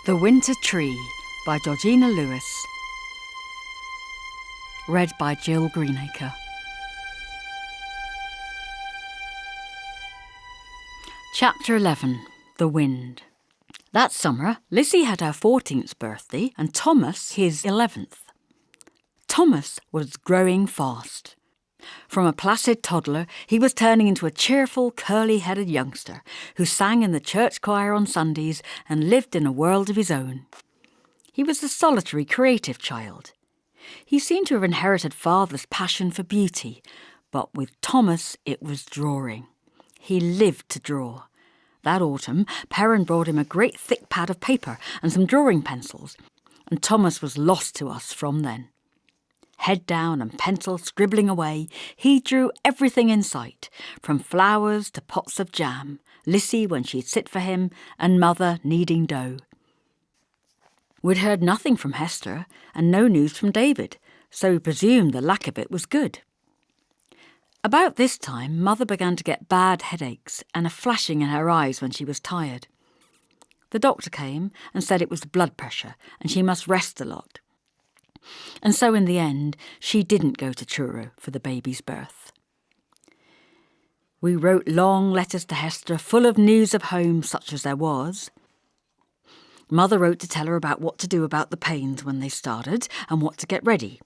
The Winter Tree by Georgina Lewis. Read by Jill Greenacre. Chapter 11. The Wind. That summer, Lizzie had her 14th birthday and Thomas his 11th. Thomas was growing fast. From a placid toddler, he was turning into a cheerful, curly-headed youngster who sang in the church choir on Sundays and lived in a world of his own. He was a solitary, creative child. He seemed to have inherited father's passion for beauty, but with Thomas it was drawing. He lived to draw. That autumn, Perrin brought him a great thick pad of paper and some drawing pencils, and Thomas was lost to us from then. Head down and pencil scribbling away, he drew everything in sight, from flowers to pots of jam, Lissy when she'd sit for him, and Mother kneading dough. We'd heard nothing from Hester, and no news from David, so we presumed the lack of it was good. About this time, Mother began to get bad headaches and a flashing in her eyes when she was tired. The doctor came and said it was blood pressure, and she must rest a lot. And so in the end, she didn't go to Truro for the baby's birth. We wrote long letters to Hester full of news of home such as there was. Mother wrote to tell her about what to do about the pains when they started and what to get ready,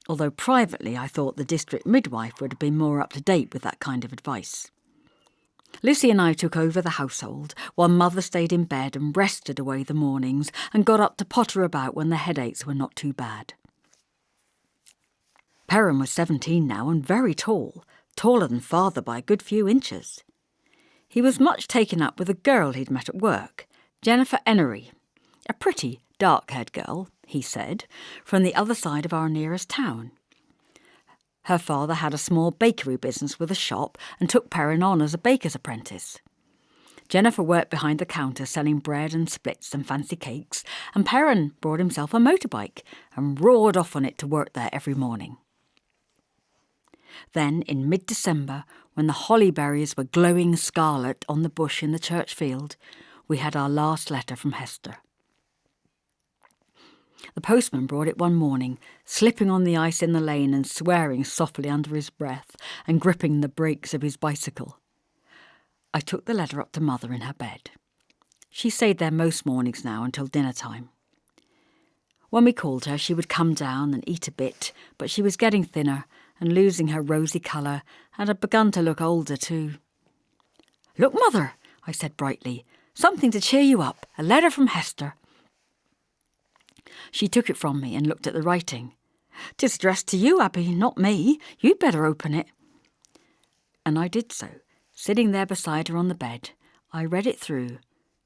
although privately I thought the district midwife would have been more up to date with that kind of advice. Lissy and I took over the household while Mother stayed in bed and rested away the mornings and got up to potter about when the headaches were not too bad. Perrin was 17 now and very tall, taller than Father by a good few inches. He was much taken up with a girl he'd met at work, Jennifer Enery, a pretty, dark-haired girl, he said, from the other side of our nearest town. Her father had a small bakery business with a shop and took Perrin on as a baker's apprentice. Jennifer worked behind the counter selling bread and splits and fancy cakes, and Perrin brought himself a motorbike and roared off on it to work there every morning. Then, in mid-December, when the holly berries were glowing scarlet on the bush in the church field, we had our last letter from Hester. The postman brought it one morning, slipping on the ice in the lane and swearing softly under his breath and gripping the brakes of his bicycle. I took the letter up to Mother in her bed. She stayed there most mornings now until dinner time. When we called her, she would come down and eat a bit, but she was getting thinner and losing her rosy colour and had begun to look older too. "Look, Mother," I said brightly, "something to cheer you up, a letter from Hester." She took it from me and looked at the writing. "'Tis addressed to you, Abby, not me. You'd better open it." And I did so. Sitting there beside her on the bed, I read it through,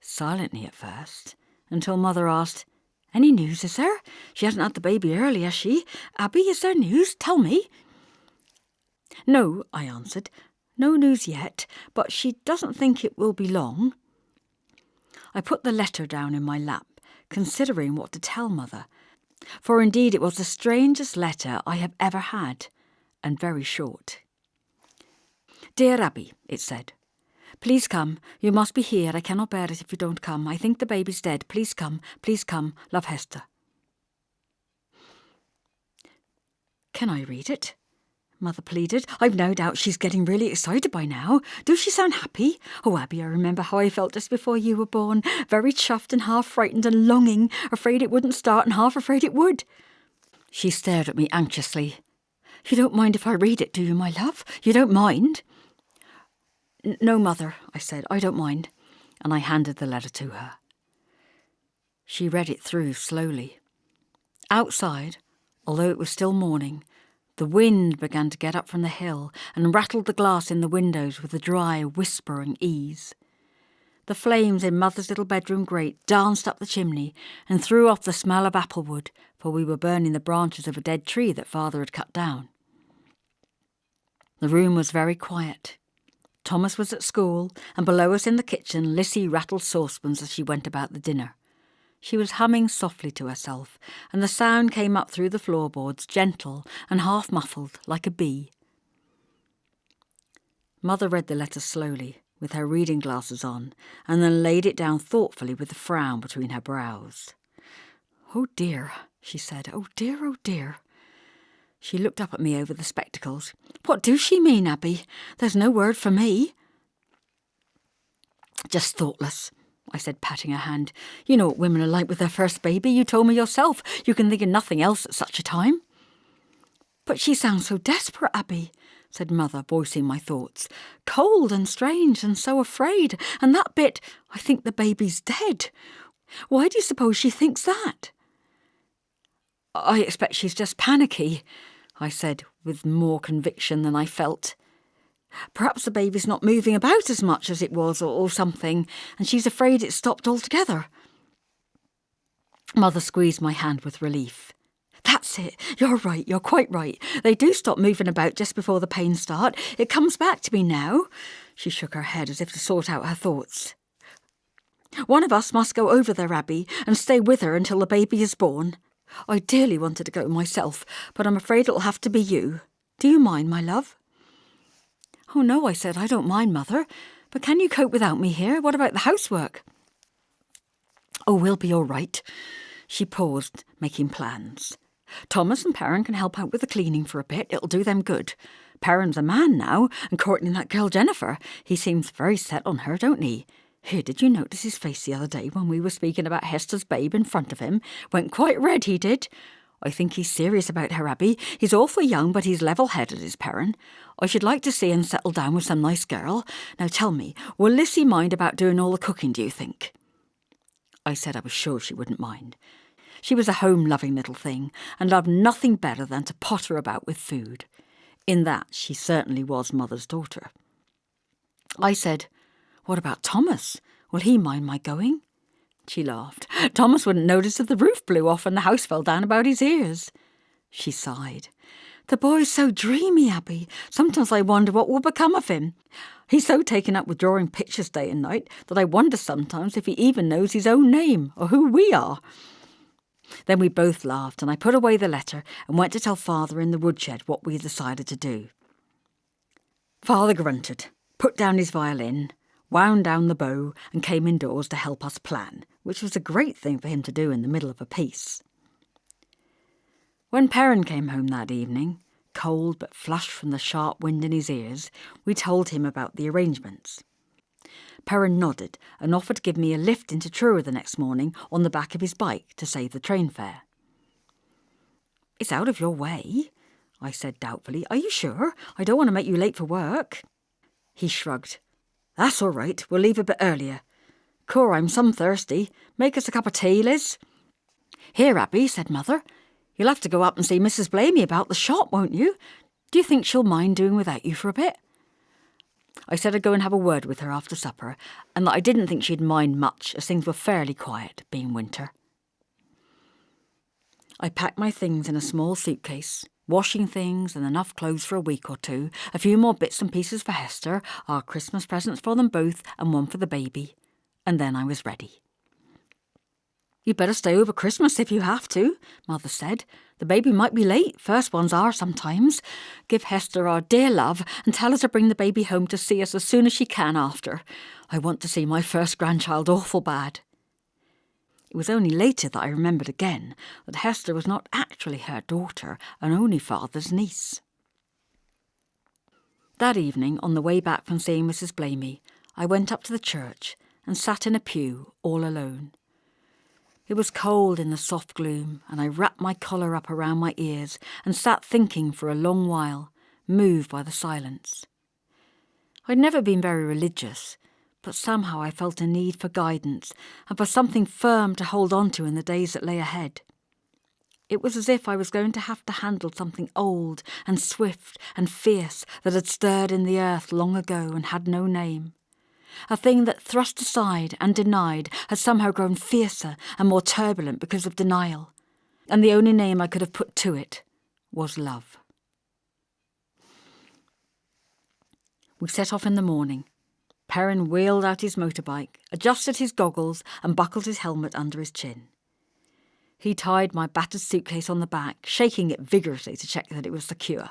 silently at first, until Mother asked, "Any news, is there? She hasn't had the baby early, has she? Abby, is there news? Tell me." "No," I answered. "No news yet, but she doesn't think it will be long." I put the letter down in my lap, considering what to tell Mother, for indeed it was the strangest letter I have ever had, and very short. "Dear Abby," it said, "please come. You must be here. I cannot bear it if you don't come. I think the baby's dead. Please come. Please come. Love, Hester." "Can I read it?" Mother pleaded. "I've no doubt she's getting really excited by now. Do she sound happy? Oh, Abby, I remember how I felt just before you were born. Very chuffed and half frightened and longing, afraid it wouldn't start and half afraid it would." She stared at me anxiously. "You don't mind if I read it, do you, my love? You don't mind?" "No, Mother," I said, "I don't mind," and I handed the letter to her. She read it through slowly. Outside, although it was still morning, the wind began to get up from the hill and rattled the glass in the windows with a dry, whispering ease. The flames in Mother's little bedroom grate danced up the chimney and threw off the smell of applewood, for we were burning the branches of a dead tree that Father had cut down. The room was very quiet. Thomas was at school, and below us in the kitchen Lissy rattled saucepans as she went about the dinner. She was humming softly to herself, and the sound came up through the floorboards, gentle and half-muffled, like a bee. Mother read the letter slowly, with her reading glasses on, and then laid it down thoughtfully with a frown between her brows. "Oh dear," she said. "Oh dear, oh dear." She looked up at me over the spectacles. "What do she mean, Abby? There's no word for me." "Just thoughtless," I said, patting her hand. "You know what women are like with their first baby. You told me yourself. You can think of nothing else at such a time." "But she sounds so desperate, Abby," said Mother, voicing my thoughts. "Cold and strange and so afraid. And that bit, I think the baby's dead. Why do you suppose she thinks that?" "I expect she's just panicky," I said, with more conviction than I felt. "Perhaps the baby's not moving about as much as it was or something, and she's afraid it's stopped altogether." Mother squeezed my hand with relief. "That's it. You're right. You're quite right. They do stop moving about just before the pains start. It comes back to me now." She shook her head as if to sort out her thoughts. "One of us must go over there, Abby, and stay with her until the baby is born. I dearly wanted to go myself, but I'm afraid it'll have to be you. Do you mind, my love?" "Oh no," I said, "I don't mind, Mother. But can you cope without me here? What about the housework?" "Oh, we'll be all right." She paused, making plans. "Thomas and Perrin can help out with the cleaning for a bit. It'll do them good. Perrin's a man now, and courting that girl Jennifer. He seems very set on her, don't he? Here, did you notice his face the other day when we were speaking about Hester's babe in front of him? Went quite red, he did. I think he's serious about her, Abby. He's awful young, but he's level-headed, is Perrin. I should like to see him settle down with some nice girl. Now tell me, will Lissy mind about doing all the cooking, do you think?" I said I was sure she wouldn't mind. She was a home-loving little thing, and loved nothing better than to potter about with food. In that, she certainly was Mother's daughter. I said, "What about Thomas? Will he mind my going?" She laughed. "Thomas wouldn't notice if the roof blew off and the house fell down about his ears." She sighed. "The boy's so dreamy, Abby. Sometimes I wonder what will become of him. He's so taken up with drawing pictures day and night that I wonder sometimes if he even knows his own name or who we are." Then we both laughed, and I put away the letter and went to tell Father in the woodshed what we had decided to do. Father grunted, put down his violin, wound down the bow, and came indoors to help us plan, which was a great thing for him to do in the middle of a piece. When Perrin came home that evening, cold but flushed from the sharp wind in his ears, we told him about the arrangements. Perrin nodded and offered to give me a lift into Truro the next morning on the back of his bike to save the train fare. "It's out of your way," I said doubtfully. "Are you sure? I don't want to make you late for work." He shrugged. "That's all right. We'll leave a bit earlier. Cor, I'm some thirsty. Make us a cup of tea, Liz." "Here, Abby," said Mother. "You'll have to go up and see Mrs. Blamey about the shop, won't you? Do you think she'll mind doing without you for a bit?" I said I'd go and have a word with her after supper, and that I didn't think she'd mind much, as things were fairly quiet, being winter. I packed my things in a small suitcase, washing things and enough clothes for a week or two, a few more bits and pieces for Hester, our Christmas presents for them both, and one for the baby. And then I was ready. "You'd better stay over Christmas if you have to," Mother said. "The baby might be late. First ones are sometimes. Give Hester our dear love and tell her to bring the baby home to see us as soon as she can after. I want to see my first grandchild awful bad." It was only later that I remembered again that Hester was not actually her daughter and only Father's niece. That evening, on the way back from seeing Mrs. Blamey, I went up to the church and sat in a pew all alone. It was cold in the soft gloom, and I wrapped my collar up around my ears and sat thinking for a long while, moved by the silence. I'd never been very religious, but somehow I felt a need for guidance and for something firm to hold on to in the days that lay ahead. It was as if I was going to have to handle something old and swift and fierce that had stirred in the earth long ago and had no name. A thing that, thrust aside and denied, had somehow grown fiercer and more turbulent because of denial, and the only name I could have put to it was love. We set off in the morning. Perrin wheeled out his motorbike, adjusted his goggles and buckled his helmet under his chin. He tied my battered suitcase on the back, shaking it vigorously to check that it was secure.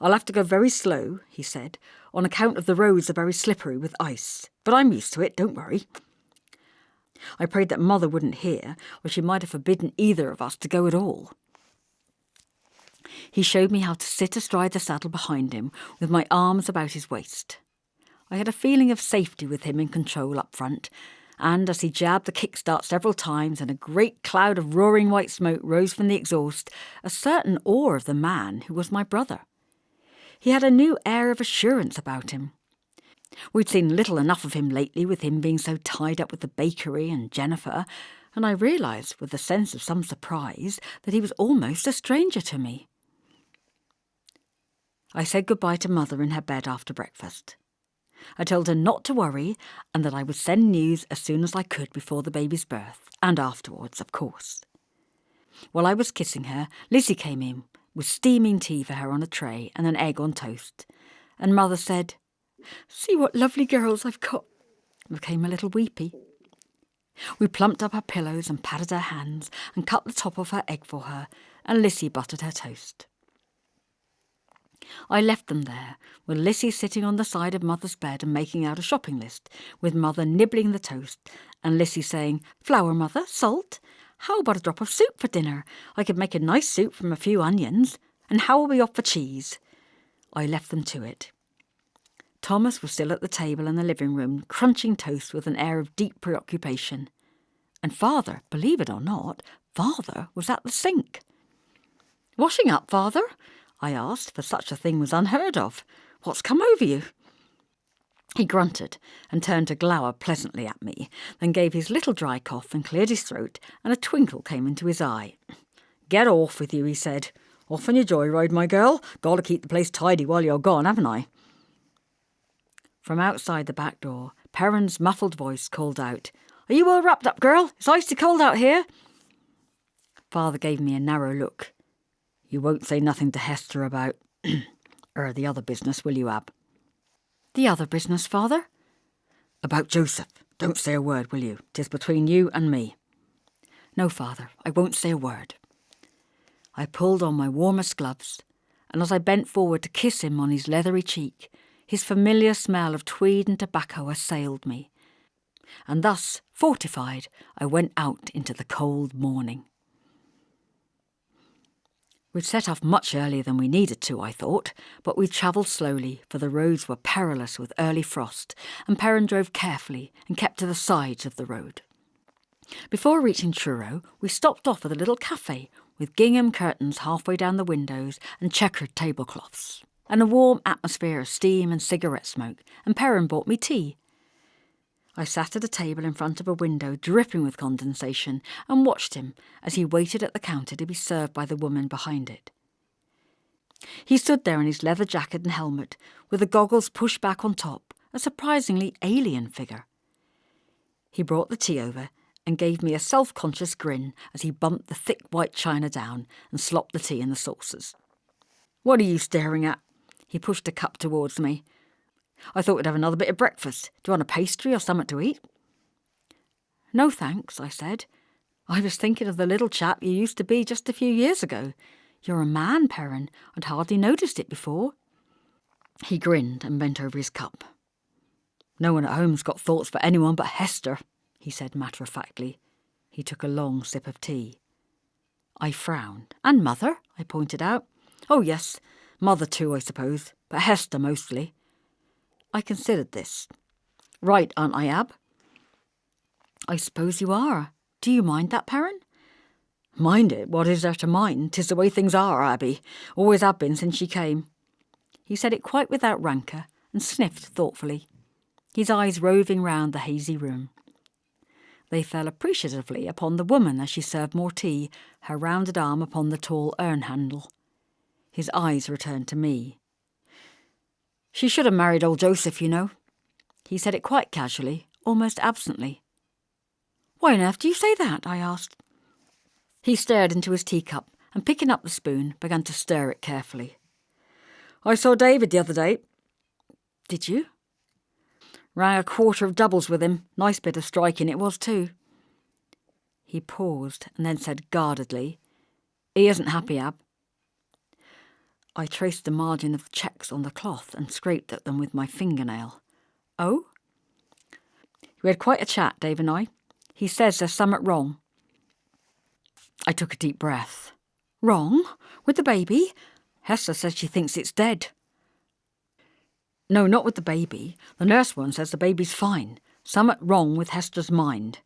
I'll have to go very slow, he said, on account of the roads are very slippery with ice. But I'm used to it, don't worry. I prayed that Mother wouldn't hear, or she might have forbidden either of us to go at all. He showed me how to sit astride the saddle behind him, with my arms about his waist. I had a feeling of safety with him in control up front, and as he jabbed the kickstart several times and a great cloud of roaring white smoke rose from the exhaust, a certain awe of the man who was my brother. He had a new air of assurance about him. We'd seen little enough of him lately, with him being so tied up with the bakery and Jennifer, and I realised with a sense of some surprise that he was almost a stranger to me. I said goodbye to Mother in her bed after breakfast. I told her not to worry and that I would send news as soon as I could before the baby's birth, and afterwards, of course. While I was kissing her, Lizzie came in with steaming tea for her on a tray and an egg on toast, and Mother said, "See what lovely girls I've got," and became a little weepy. We plumped up her pillows and patted her hands and cut the top of her egg for her, and Lizzie buttered her toast. I left them there, with Lizzie sitting on the side of Mother's bed and making out a shopping list, with Mother nibbling the toast, and Lizzie saying, "Flour, Mother, salt? How about a drop of soup for dinner? I could make a nice soup from a few onions. And how are we off for cheese?" I left them to it. Thomas was still at the table in the living room, crunching toast with an air of deep preoccupation. And Father, believe it or not, Father was at the sink. "Washing up, Father?" I asked, for such a thing was unheard of. "What's come over you?" He grunted and turned to glower pleasantly at me, then gave his little dry cough and cleared his throat, and a twinkle came into his eye. "Get off with you," he said. "Off on your joyride, my girl. Got to keep the place tidy while you're gone, haven't I?" From outside the back door, Perrin's muffled voice called out, "Are you all wrapped up, girl? It's icy cold out here." Father gave me a narrow look. "You won't say nothing to Hester about the other business, will you, Ab?" "The other business, Father?" "About Joseph. Don't say a word, will you? 'Tis between you and me." "No, Father, I won't say a word." I pulled on my warmest gloves, and as I bent forward to kiss him on his leathery cheek, his familiar smell of tweed and tobacco assailed me. And thus, fortified, I went out into the cold morning. We'd set off much earlier than we needed to, I thought, but we travelled slowly, for the roads were perilous with early frost, and Perrin drove carefully and kept to the sides of the road. Before reaching Truro, we stopped off at a little cafe with gingham curtains halfway down the windows and checkered tablecloths, and a warm atmosphere of steam and cigarette smoke, and Perrin bought me tea. I sat at a table in front of a window dripping with condensation and watched him as he waited at the counter to be served by the woman behind it. He stood there in his leather jacket and helmet, with the goggles pushed back on top, a surprisingly alien figure. He brought the tea over and gave me a self-conscious grin as he bumped the thick white china down and slopped the tea in the saucers. "What are you staring at?" He pushed a cup towards me. "I thought we'd have another bit of breakfast. Do you want a pastry or something to eat?" "No, thanks," I said. "I was thinking of the little chap you used to be just a few years ago. You're a man, Perrin. I'd hardly noticed it before." He grinned and bent over his cup. "No one at home's got thoughts for anyone but Hester," he said matter-of-factly. He took a long sip of tea. I frowned. "And Mother?" I pointed out. "Oh, yes, Mother too, I suppose, but Hester mostly." I considered this. "Right, aren't I, Ab?" "I suppose you are. Do you mind that, Perrin?" "Mind it? What is there to mind? 'Tis the way things are, Abby. Always have been since she came." He said it quite without rancour and sniffed thoughtfully, his eyes roving round the hazy room. They fell appreciatively upon the woman as she served more tea, her rounded arm upon the tall urn handle. His eyes returned to me. "She should have married old Joseph, you know." He said it quite casually, almost absently. "Why on earth do you say that?" I asked. He stared into his teacup and, picking up the spoon, began to stir it carefully. "I saw David the other day." "Did you?" "Rang a quarter of doubles with him. Nice bit of striking it was too." He paused and then said guardedly, "He isn't happy, Ab." I traced the margin of the checks on the cloth and scraped at them with my fingernail. Oh? We had quite a chat, Dave and I. He says there's something wrong. I took a deep breath. Wrong? With the baby? Hester says she thinks it's dead. No, not with the baby. The nurse one says the baby's fine. Something wrong with Hester's mind.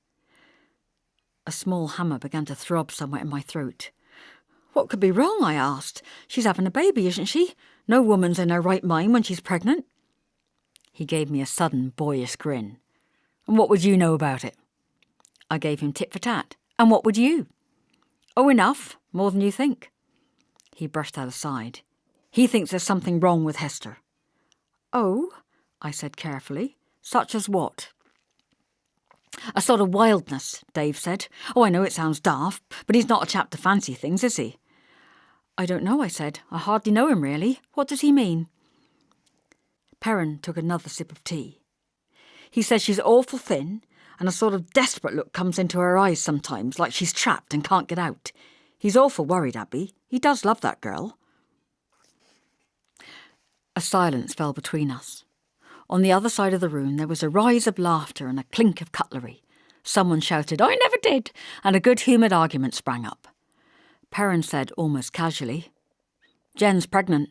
A small hammer began to throb somewhere in my throat. What could be wrong, I asked. She's having a baby, isn't she? No woman's in her right mind when she's pregnant. He gave me a sudden boyish grin. And what would you know about it? I gave him tit for tat. And what would you? Oh, enough. More than you think. He brushed that aside. He thinks there's something wrong with Hester. Oh, I said carefully. Such as what? A sort of wildness, Dave said. Oh, I know it sounds daft, but he's not a chap to fancy things, is he? I don't know, I said. I hardly know him, really. What does he mean? Perrin took another sip of tea. He says she's awful thin, and a sort of desperate look comes into her eyes sometimes, like she's trapped and can't get out. He's awful worried, Abby. He does love that girl. A silence fell between us. On the other side of the room there was a rise of laughter and a clink of cutlery. Someone shouted, I never did, and a good-humoured argument sprang up. Perrin said almost casually, Jen's pregnant.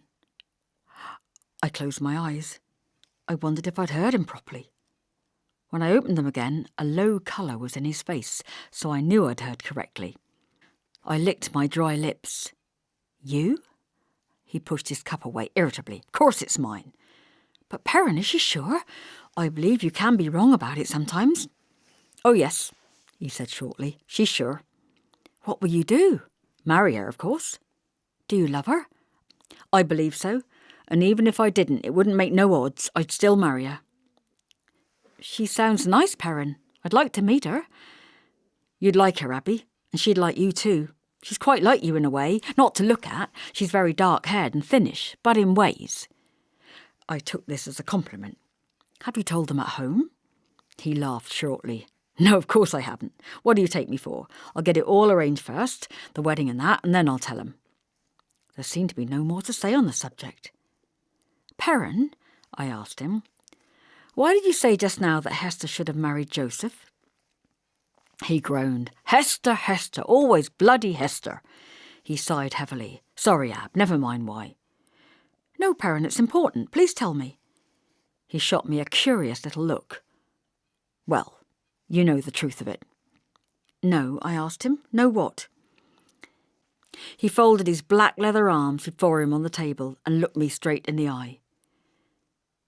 I closed my eyes. I wondered if I'd heard him properly. When I opened them again, a low colour was in his face, so I knew I'd heard correctly. I licked my dry lips. You? He pushed his cup away irritably. Of course it's mine. But Perrin, is she sure? I believe you can be wrong about it sometimes. Oh yes, he said shortly. She's sure. What will you do? Marry her, of course. Do you love her? I believe so. And even if I didn't, it wouldn't make no odds. I'd still marry her. She sounds nice, Perrin. I'd like to meet her. You'd like her, Abby, and she'd like you too. She's quite like you in a way, not to look at. She's very dark-haired and thinnish, but in ways. I took this as a compliment. Have you told them at home? He laughed shortly. No, of course I haven't. What do you take me for? I'll get it all arranged first, the wedding and that, and then I'll tell them. There seemed to be no more to say on the subject. Perrin, I asked him, why did you say just now that Hester should have married Joseph? He groaned. Hester, Hester, always bloody Hester. He sighed heavily. Sorry, Ab, never mind why. No, Perrin, it's important. Please tell me. He shot me a curious little look. Well, you know the truth of it. No, I asked him. No what? He folded his black leather arms before him on the table and looked me straight in the eye.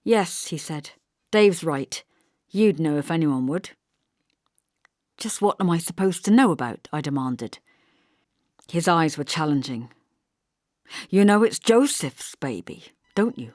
Yes, he said. Dave's right. You'd know if anyone would. Just what am I supposed to know about? I demanded. His eyes were challenging. You know it's Joseph's baby, don't you?